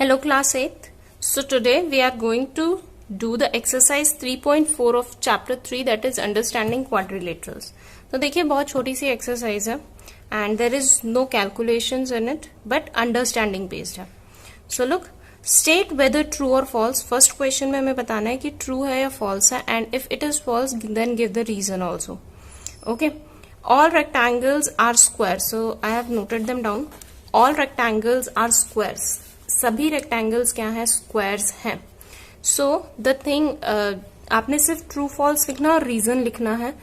Hello class 8th. So today we are going to do the exercise 3.4 of chapter 3 that is understanding quadrilaterals. तो देखिए बहुत छोटी सी exercise है and there is no calculations in it but understanding based है. So look, state whether true or false. First question में हमें बताना है कि true है या false है and if it is false then give the reason also. Okay. All rectangles are square. So I have noted them down. All rectangles are squares. सभी rectangles क्या है, स्क्वायर्स हैं. सो द थिंग, आपने सिर्फ true false लिखना और reason लिखना है.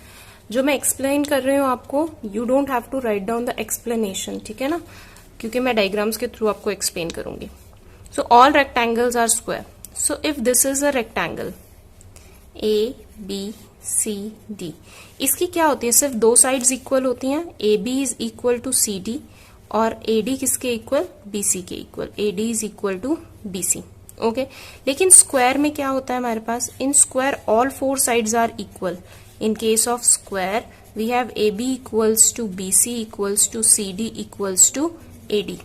जो मैं एक्सप्लेन कर रही हूँ आपको, you don't have to write down the explanation, ठीक है ना, क्योंकि मैं डायग्राम्स के थ्रू आपको एक्सप्लेन करूंगी. So all rectangles are square. So if this is a rectangle A B C D, इसकी क्या होती है, सिर्फ दो साइड्स इक्वल होती हैं. A B is equal to C D और AD किसके इक्वल, BC के equal. AD is equal to BC. Okay, लेकिन स्क्वायर में क्या होता है हमारे पास, in square all four sides are equal. In case of square we have AB equals to BC equals to CD equals to AD.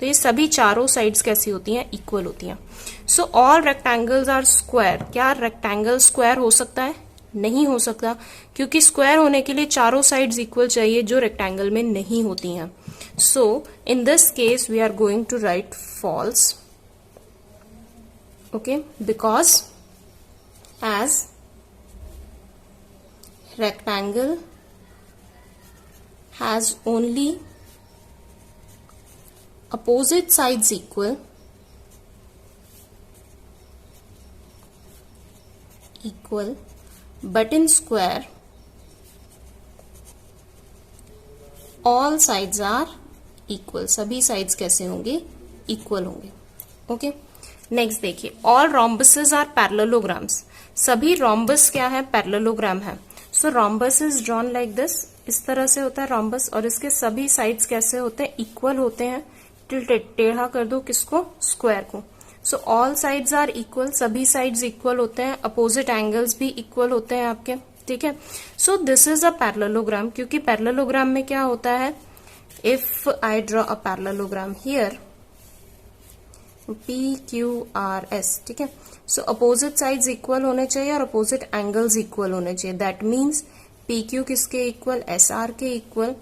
तो ये सभी चारों साइड्स कैसी होती हैं, इक्वल होती हैं. So all rectangles are square. क्या रेक्टेंगल स्क्वायर हो सकता है, नहीं हो सकता, क्योंकि स्क्वायर होने के लिए चारों साइड्स इक्वल चाहिए जो रेक्टेंगल में नहीं होती हैं. So in this case we are going to write false. Okay, because as rectangle has only opposite sides equal, but in square all sides are equal. सभी साइड्स कैसे होंगे, इक्वल होंगे. ओके, नेक्स्ट देखिए, all rhombuses are parallelograms. सभी rhombus क्या है, parallelogram है. So rhombus is drawn like this. इस तरह से होता है रोम्बस और इसके सभी साइड्स कैसे होते हैं, इक्वल होते हैं. टिल्टेड, टेढ़ा कर दो किसको, स्क्वायर को. So all sides are equal, सभी साइड्स इक्वल होते हैं. अपोजिट एंगल्स भी इक्वल होते हैं आपके, ठीक है. सो दिस इज अ पैरेललोग्राम, क्योंकि पैरेललोग्राम में क्या होता है, if I draw a parallelogram here PQRS, ठीक है. सो अपोजिट साइड्स इक्वल होने चाहिए और अपोजिट एंगल्स इक्वल होने चाहिए. दैट मीन्स PQ किसके इक्वल, SR के इक्वल,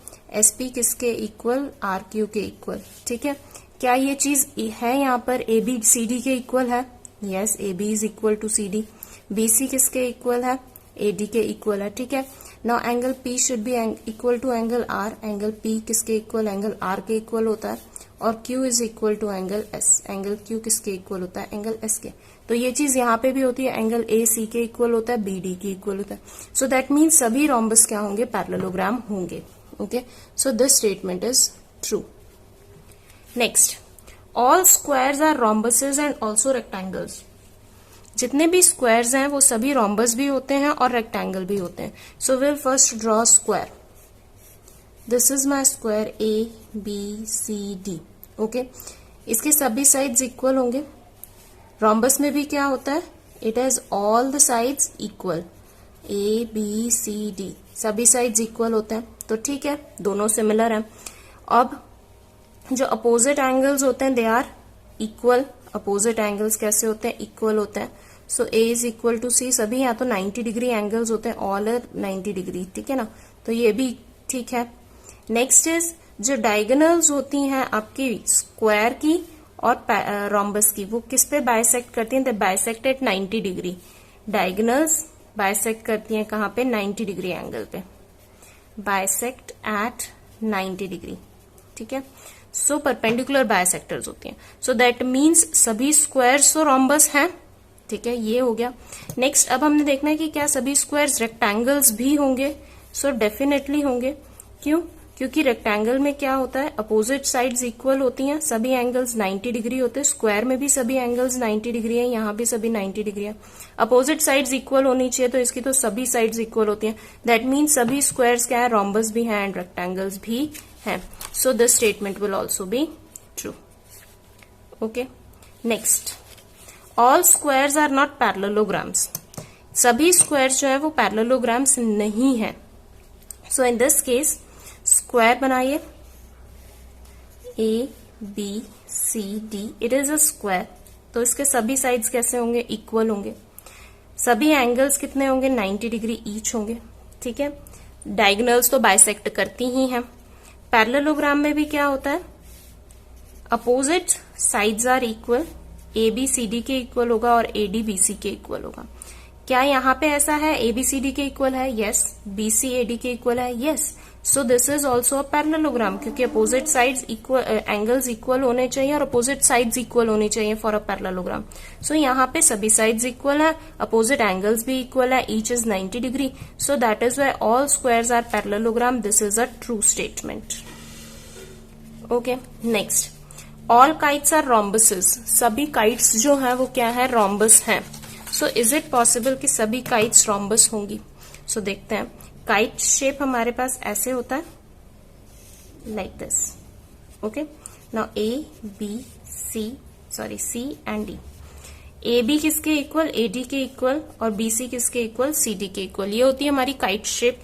SP किसके इक्वल, RQ के इक्वल, ठीक है. क्या ये चीज है यहाँ पर, AB CD के इक्वल है. Yes, AB is equal to CD. BC किसके इक्वल है, AD के इक्वल है, ठीक है. Now angle P should be equal to angle R. Angle P किसके इक्वल, एंगल R के इक्वल होता है. और Q is equal to angle S. Angle Q किसके इक्वल होता है, एंगल S के. तो ये चीज यहाँ पे भी होती है, एंगल AC के इक्वल होता है, BD के इक्वल होता है. सो दैट मीन्स सभी रोम्बस क्या होंगे, पैरेललोग्राम होंगे. Okay, so this statement is true. Next, all squares are rhombuses and also rectangles. जितने भी स्क्वायर्स हैं वो सभी रोम्बस भी होते हैं और रेक्टेंगल भी होते हैं. So will first draw square. This is my square ABCD. Okay, इसके सभी साइड्स इक्वल होंगे. रोम्बस में भी क्या होता है, it has all the sides equal. ABCD सभी साइड्स इक्वल होते हैं, तो ठीक है, दोनों सिमिलर हैं. अब जो अपोजिट एंगल्स होते हैं they are equal. Opposite angles कैसे होते हैं, इक्वल होते हैं. So A is equal to C. सभी यहाँ तो 90 डिग्री एंगल्स होते हैं, ऑल आर 90 डिग्री, ठीक है ना. तो ये भी ठीक है. नेक्स्ट इज जो डायगोनल्स होती हैं आपकी स्क्वायर की और रोम्बस की, वो किस पे बाइसेक्ट करती हैं, they bisect at 90 degree. Diagonals bisect करती हैं कहाँ पे, 90 डिग्री एंगल पे. बाइसेक्ट एट 90 डिग्री, ठीक है. सो परपेंडिकुलर बाइसेक्टर्स होती हैं. सो दैट मीन्स सभी स्क्वायर्स और रोम्बस हैं, ठीक है. ये हो गया. नेक्स्ट, अब हमने देखना है कि क्या सभी स्क्वायर्स रेक्टेंगल्स भी होंगे. सो डेफिनेटली होंगे. क्यों, क्योंकि रेक्टेंगल में क्या होता है, अपोजिट साइड्स इक्वल होती हैं, सभी एंगल्स 90 डिग्री होते हैं. स्क्वायर में भी सभी एंगल्स 90 डिग्री है, यहाँ भी सभी 90 डिग्री है. अपोजिट साइड्स इक्वल होनी चाहिए, तो इसकी तो सभी साइड्स इक्वल होती हैं. दैट मीन्स सभी स्क्वायर्स क्या है, रोम्बस भी हैं एंड रेक्टेंगल्स भी हैं. So this statement will also be true. Okay, next, all squares are not parallelograms. सभी स्क्वायर्स जो है वो पैरेललोग्राम्स नहीं है. So in this case square बनाइए, A B C D, it is a square. तो इसके सभी साइड्स कैसे होंगे? इक्वल होंगे। सभी एंगल्स कितने होंगे? 90 डिग्री ईच होंगे। ठीक है, डायगोनल्स तो बाइसेक्ट करती ही हैं। पैरेललोग्राम में भी क्या होता है? Opposite sides are equal, A B C D के इक्वल होगा और ए डी बी सी के इक्वल होगा। क्या यहाँ पे ऐसा है? ए बी सी डी के इक्वल है, yes. B C A D के इक्वल है, yes. So this is also a parallelogram, क्योंकि opposite sides equal, angles equal होने चाहिए और अपोजिट साइड्स इक्वल होनी चाहिए फॉर अ पैरेललोग्राम। सो यहाँ पे सभी साइड्स इक्वल है, अपोजिट एंगल्स भी इक्वल है, each is 90 degree. So that is why all squares are parallelogram. This is a true statement. Okay, next, all kites are rhombuses. सभी kites जो है वो क्या है? रोम्बस हैं। सो इज इट पॉसिबल कि सभी काइट्स रोम्बस होंगी? सो देखते हैं। काइट शेप हमारे पास ऐसे होता है, like this. Okay, now A B C and D. A B किसके इक्वल? ए डी के इक्वल। और बी सी किसके इक्वल? सी डी के इक्वल। ये होती है हमारी काइट शेप।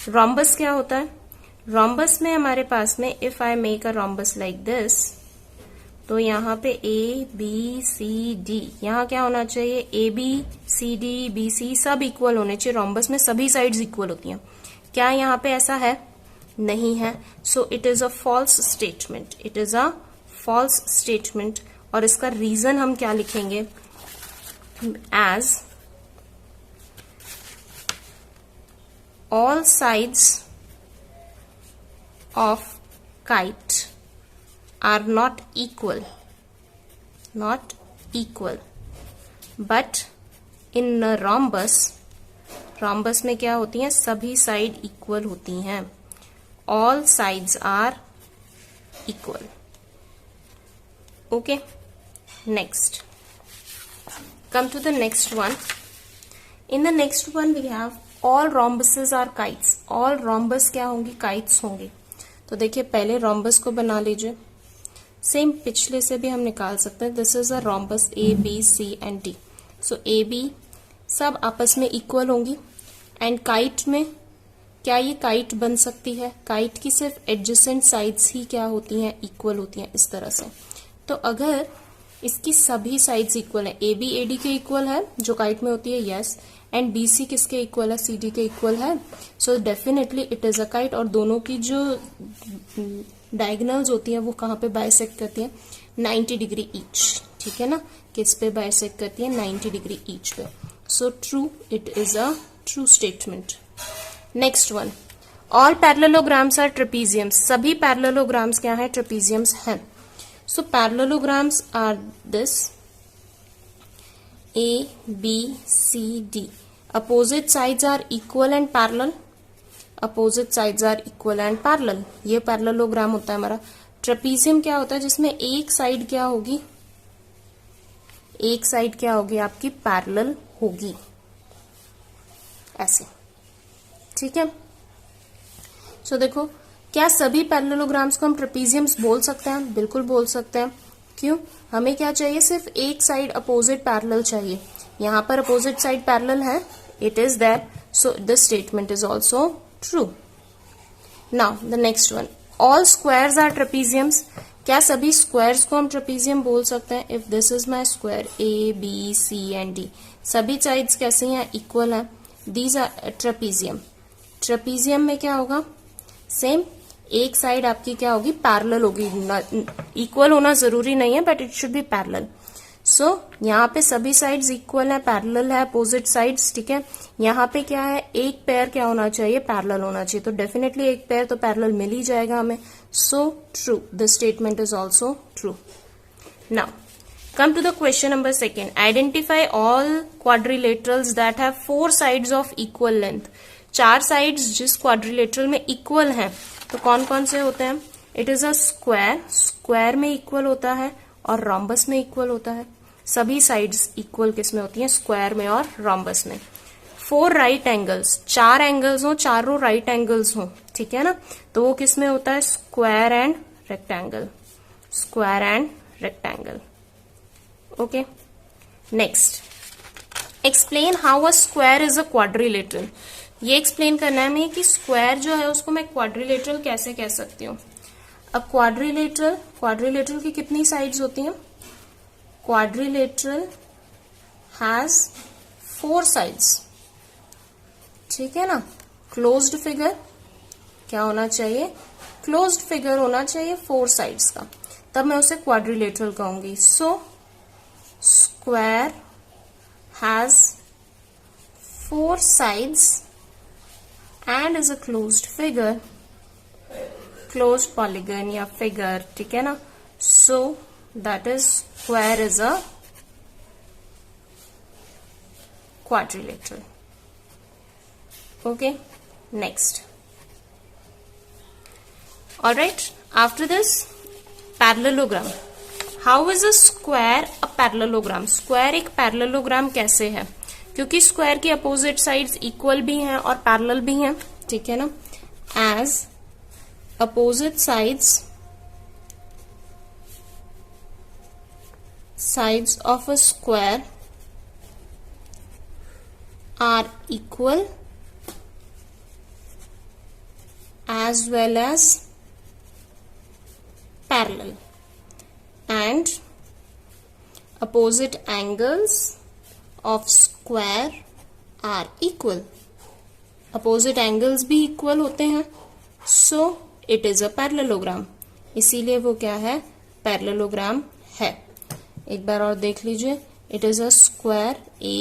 रोम्बस क्या होता है? रोम्बस में हमारे पास में, if I make a rhombus like this, तो यहाँ पे ए बी सी डी, यहाँ क्या होना चाहिए? A B C D B C सब इक्वल होने चाहिए। रोम्बस में सभी साइड्स इक्वल होती हैं। क्या यहाँ पे ऐसा है? नहीं है। So it is a false statement. It is a false statement. और इसका रीजन हम क्या लिखेंगे? As all sides of kite are not equal, but in a rhombus में क्या होती हैं? सभी साइड इक्वल होती हैं। all sides are equal. Okay, next, come to the next one. In the next one we have all rhombuses are kites. all rhombus क्या होंगी? kites होंगी। तो देखिए, पहले rhombus को बना लीजिए। सेम पिछले से भी हम निकाल सकते हैं। This is a rhombus, A B C and D. So A B सब आपस में इक्वल होंगी। एंड काइट में क्या ये काइट बन सकती है? काइट की सिर्फ एडजेसेंट साइड्स ही क्या होती हैं? इक्वल होती हैं, इस तरह से। तो अगर इसकी सभी साइड्स इक्वल है, ए बी ए डी के इक्वल है जो काइट में होती है, यस। एंड बी सी किसके इक्वल है? सी डी के इक्वल है। So definitely it is a kite. और दोनों की जो डायगोनल्स होती हैं वो कहाँ पे बाइसेक्ट करती हैं? 90 डिग्री ईच। ठीक है ना, किस पे बाइसेक्ट करती है? 90 डिग्री ईच पे। So true, it is a true statement. Next one, all parallelograms are trapeziums. सभी पैरेललोग्राम्स क्या है? ट्रेपीजियम्स हैं। So parallelograms are this, A B C D. Opposite sides are equal and parallel. Opposite sides are equal and parallel, ये parallelogram होता है हमारा। Trapezium क्या होता है? जिसमें एक साइड क्या होगी? एक साइड क्या होगी आपकी? पैरेलल होगी, ऐसे। ठीक है, सो देखो, क्या सभी पैरेललोग्राम्स को हम ट्रेपीजियम्स बोल सकते हैं? बिल्कुल बोल सकते हैं। क्यों? हमें क्या चाहिए? सिर्फ एक साइड अपोजिट पैरेलल चाहिए। यहां पर अपोजिट साइड पैरेलल है, it is that. So the statement is also true. Now the next one, all squares are trapeziums. क्या सभी स्क्वायर्स को हम ट्रेपीजियम बोल सकते हैं? If this is my square, A B C and D, सभी sides कैसे हैं? इक्वल है। These are trapezium. ट्रेपीजियम में क्या होगा? सेम, एक साइड आपकी क्या होगी? पैरेलल होगी। इक्वल होना जरूरी नहीं है, but it should be parallel. So यहाँ पे सभी साइड्स इक्वल है, पैरेलल है, अपोजिट साइड्स। ठीक है, यहाँ पे क्या है? एक पेयर क्या होना चाहिए? पैरेलल होना चाहिए। तो डेफिनेटली एक पेयर तो पैरेलल मिल ही जाएगा हमें। So true, the statement is also true. Now come to the question number second, identify all quadrilaterals that have 4 sides of equal length. 4 sides जिस क्वाड्रिलेटरल में इक्वल हैं, तो कौन कौन से होते हैं? It is a square, square में इक्वल होता है और रोम्बस में इक्वल होता है। सभी साइड्स इक्वल किसमें होती हैं? स्क्वायर में और रोम्बस में। 4 राइट एंगल्स, 4 एंगल्स हो, चारों राइट एंगल्स हो, ठीक है ना, तो वो किसमें होता है? Square and rectangle, square and rectangle. Okay, next, explain how a square is a quadrilateral. ये एक्सप्लेन करना है हमें कि स्क्वायर जो है उसको मैं क्वाड्रिलेटरल कैसे कह सकती हूँ। अब क्वाड्रिलेटरल की कितनी साइड्स होती हैं? क्वाड्रिलेटरल हैज 4 साइड्स, ठीक है ना। क्लोज्ड फिगर क्या होना चाहिए? क्लोज्ड फिगर होना चाहिए 4 साइड्स का, तब मैं उसे क्वाड्रिलेटरल कहूंगी। So square has 4 sides and is a closed figure, closed polygon या figure, ठीक है ना। So that is square is a quadrilateral. Okay, next. Alright, after this, parallelogram. How is a square a parallelogram? Square एक parallelogram कैसे है? क्योंकि square की opposite sides equal भी हैं और पैरेलल भी हैं, ठीक है ना। As opposite sides of a square are equal as well as parallel and opposite angles of square are equal. opposite angles भी equal होते हैं, so it is a parallelogram. इसीलिए वो क्या है? parallelogram है। एक बार और देख लीजिए, it is a square A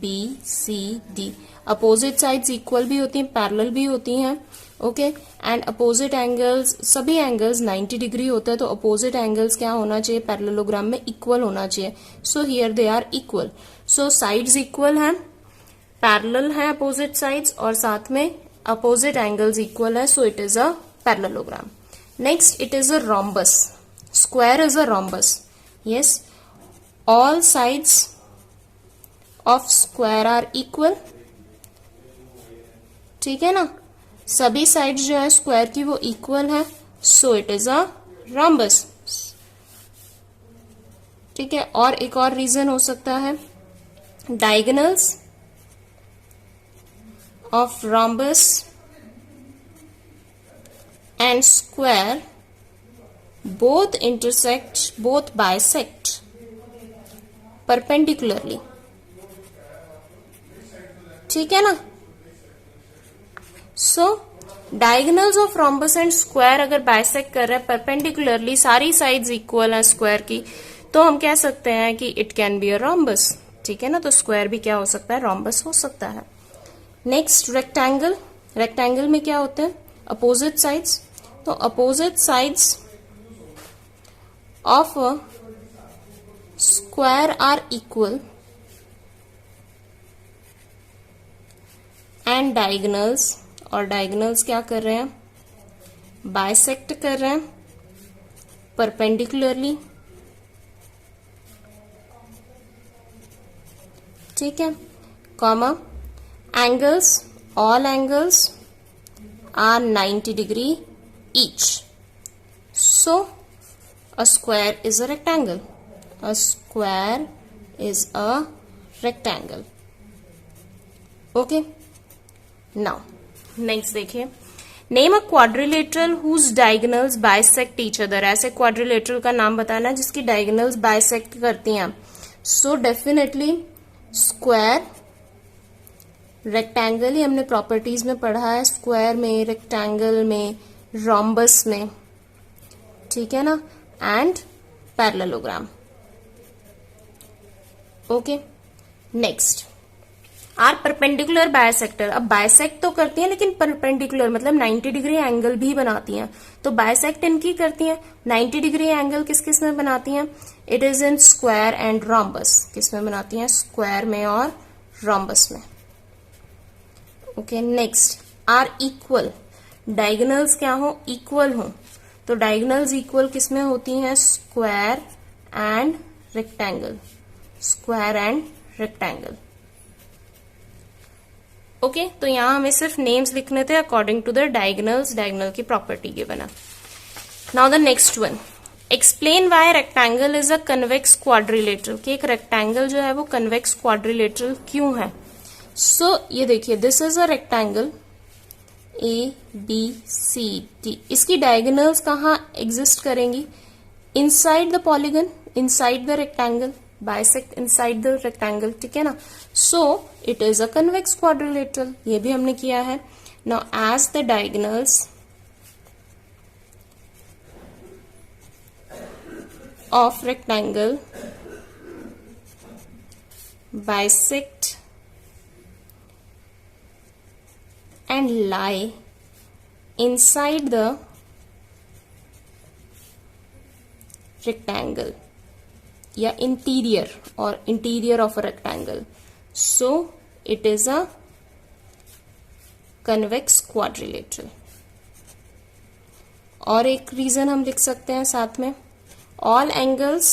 B C D. opposite sides equal भी होती हैं, parallel भी होती हैं, ओके। एंड अपोजिट एंगल्स, सभी एंगल्स 90 डिग्री होता है, तो अपोजिट एंगल्स क्या होना चाहिए? पैरेललोग्राम में इक्वल होना चाहिए। So here they are equal. So sides equal हैं, पैरेलल है अपोजिट साइड्स, और साथ में अपोजिट एंगल्स इक्वल है, so it is a parallelogram. Next, it is a rhombus. Square is a rhombus. Yes, all sides of square are equal, ठीक है ना। सभी साइड्स जो है स्क्वायर की वो इक्वल है, so it is a rhombus, ठीक है। और एक और रीजन हो सकता है, diagonals of rhombus and square both intersect, both bisect perpendicularly, ठीक है ना। So diagonals of rhombus and square अगर बाइसेक्ट कर रहे हैं परपेंडिकुलरली, सारी साइड्स इक्वल है स्क्वायर की, तो हम कह सकते हैं कि it can be a rhombus, ठीक है ना। तो स्क्वायर भी क्या हो सकता है? रोम्बस हो सकता है। Next, rectangle. रेक्टेंगल में क्या होते हैं? Opposite sides. तो opposite sides of a square are equal and diagonals, और डायगोनल्स क्या कर रहे हैं? बाइसेक्ट कर रहे हैं परपेंडिकुलरली, ठीक है। Comma, angles, all angles are 90 degree each, so a square is a rectangle. A square is a rectangle, okay. Now next देखिए, name a quadrilateral whose diagonals bisect each other. ऐसे quadrilateral का नाम बताना जिसकी diagonals bisect करती हैं। So definitely square, rectangle ही हमने प्रॉपर्टीज में पढ़ा है, स्क्वायर में, रेक्टेंगल में, रोम्बस में, ठीक है ना, and parallelogram, okay. Next, are perpendicular bisector. अब बाइसेक्ट तो करती हैं लेकिन परपेंडिकुलर मतलब 90 डिग्री एंगल भी बनाती हैं, तो बाइसेक्ट इनकी करती हैं। 90 डिग्री एंगल किस किस में बनाती हैं? It is in square and rhombus. किस में बनाती हैं? स्क्वायर में और रोम्बस में, okay. Next, are equal. Diagonals क्या हो? इक्वल हो, तो डायगोनल्स इक्वल किस में होती हैं? Square and rectangle, square and rectangle, okay. तो यहां हमें सिर्फ नेम्स लिखने थे according to the diagonals, diagonal की प्रॉपर्टी गिवन है। Now the next one, explain why rectangle is a convex quadrilateral. कि एक रेक्टेंगल जो है वो कन्वेक्स क्वाड्रिलेटरल क्यों है? सो ये देखिए, this is a rectangle, A B C D, इसकी डायगोनल्स कहाँ एग्जिस्ट करेंगी? Inside the polygon, inside the rectangle, bisect inside the rectangle, ठीक है ना. So it is a convex quadrilateral, ये भी हमने किया है. Now as the diagonals of rectangle bisect and lie inside the rectangle या interior or interior of a rectangle, so it is a convex quadrilateral. और एक रीजन हम लिख सकते हैं साथ में, all angles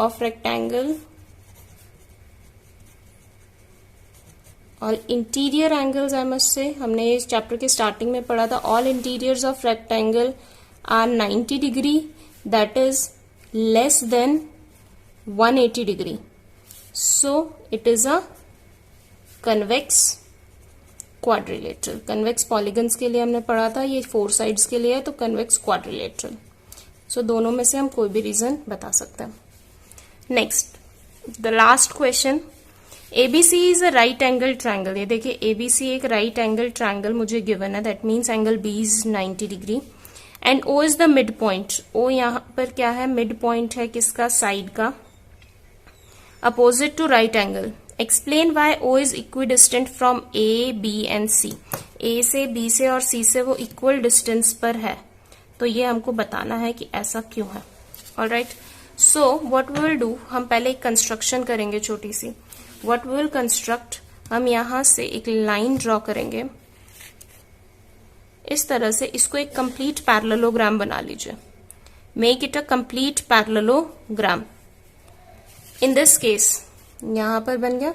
of rectangle, all interior angles I must say, हमने इस चैप्टर के स्टार्टिंग में पढ़ा था, all interiors of rectangle are 90 degree, that is less than 180 degree, so it is a convex quadrilateral. Convex polygons के लिए हमने पढ़ा था, ये 4 साइड्स के लिए है, तो कन्वेक्स क्वाड्रिलेटरल. सो दोनों में से हम कोई भी रीजन बता सकते हैं. Next, the last question, A B C is a right angle triangle. ये देखिए एबीसी एक राइट एंगल ट्रायंगल मुझे गिवन है, that means angle B is 90 degree and O is the mid point. O यहाँ पर क्या है? मिड पॉइंट है किसका? साइड का, opposite to right angle. Explain why O is equidistant from A B and C. A से, B से और सी से वो इक्वल डिस्टेंस पर है, तो ये हमको बताना है कि ऐसा क्यों है. Alright, so what we will do, हम पहले एक कंस्ट्रक्शन करेंगे छोटी सी. व्हाट वी विल कंस्ट्रक्ट, हम यहां से एक लाइन ड्रॉ करेंगे इस तरह से. इसको एक कंप्लीट पैरेललोग्राम बना लीजिए. Make it a complete parallelogram. In this case यहां पर बन गया.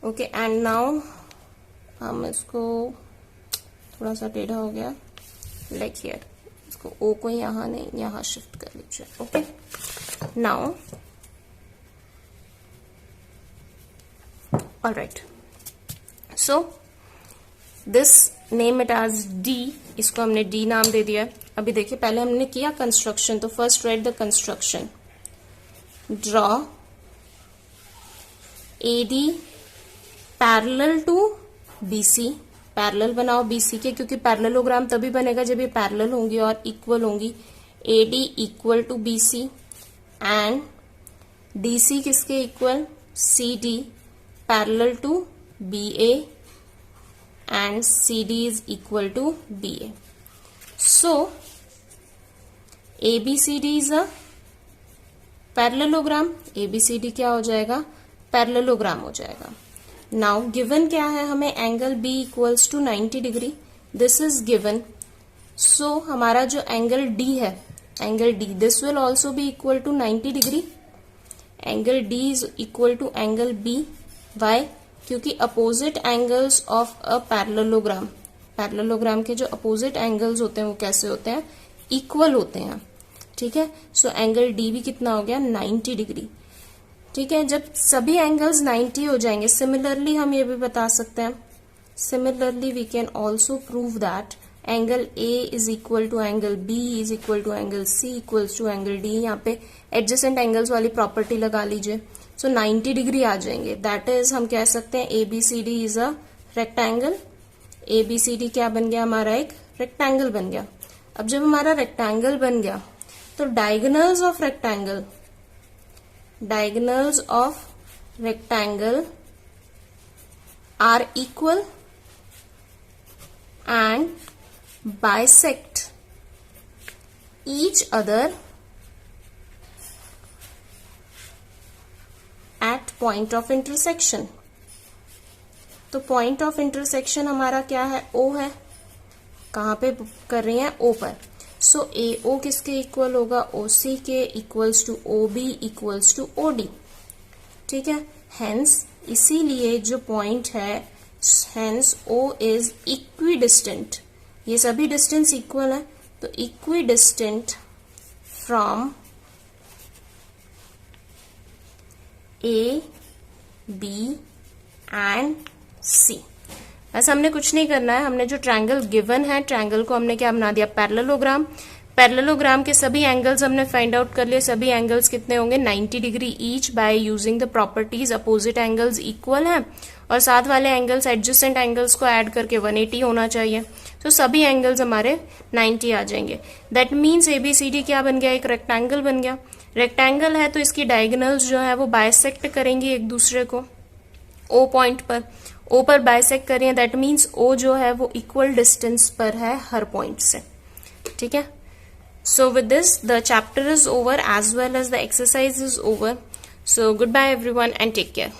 ओके, एंड नाउ हम इसको, थोड़ा सा टेढ़ा हो गया, लाइक हियर, इसको ओ को यहां नहीं यहां शिफ्ट कर लीजिए. Okay, now alright, so this name it as D. इसको हमने डी नाम दे दिया. अभी देखिए पहले हमने किया कंस्ट्रक्शन, तो first write the construction. Draw AD parallel to BC. Parallel बनाओ BC के, क्योंकि पैरेललोग्राम तभी बनेगा जब ये पैरेलल होंगी और इक्वल होंगी. AD equal to BC and DC किसके equal? CD parallel to BA and CD is equal to BA. So ABCD is a parallelogram. ABCD क्या हो जाएगा? पैरेललोग्राम हो जाएगा. नाउ गिवन क्या है हमें? Angle B equals to 90 degree. This is given. So हमारा जो एंगल D है, angle D, this will also be equal to 90 degree. Angle D is equal to angle B. Why? क्योंकि opposite angles of a parallelogram, parallelogram के जो opposite angles होते हैं वो कैसे होते हैं? इक्वल होते हैं. ठीक है, सो एंगल D भी कितना हो गया? 90 डिग्री. ठीक है, जब सभी एंगल्स 90 हो जाएंगे, सिमिलरली हम ये भी बता सकते हैं, similarly we can also prove that angle A is equal to angle B is equal to angle C equals to angle D. यहाँ पे एडजेसेंट एंगल्स वाली प्रॉपर्टी लगा लीजिए. सो 90 डिग्री आ जाएंगे. दैट इज हम कह सकते हैं ABCD is a rectangle. ABCD क्या बन गया? हमारा एक रेक्टेंगल बन गया. अब जब हमारा रेक्टेंगल बन गया तो diagonals of rectangle, diagonals of rectangle are equal and bisect each other at point of intersection. तो point of intersection हमारा क्या है? O है. कहाँ पे कर रही हैं? O पर. सो AO किसके इक्वल होगा? OC के equals to OB equals to OD. ठीक है, हेंस इसीलिए जो पॉइंट है, हेंस O इज इक्विडिस्टेंट. ये सभी डिस्टेंस इक्वल है, तो equidistant from A, B and C. ऐसा हमने कुछ नहीं करना है, हमने जो ट्रायंगल गिवन है, ट्रायंगल को हमने क्या बना दिया, पैरेललोग्राम। पैरेललोग्राम के सभी एंगल्स हमने फाइंड आउट कर लिए, सभी एंगल्स कितने होंगे 90 degree each by using the properties opposite angles equal है और साथ वाले एंगल्स एडजेसेंट एंगल्स को ऐड करके 180 होना चाहिए। तो सभी एंगल्स हमारे 90 आ जाएंगे। दैट मीन्स एबीसीडी क्या बन गया, एक रेक्टेंगल बन गया। रेक्टेंगल है तो इसकी डायगोनल्स जो है वो बाइसेक्ट करेंगे एक दूसरे को ओ पॉइंट पर, ओ पर बाइसेक्ट करें, दैट मीन्स ओ जो है वो इक्वल डिस्टेंस पर है हर पॉइंट से। ठीक है, so with this the chapter is over as well as the exercise is over. So good bye everyone and take care.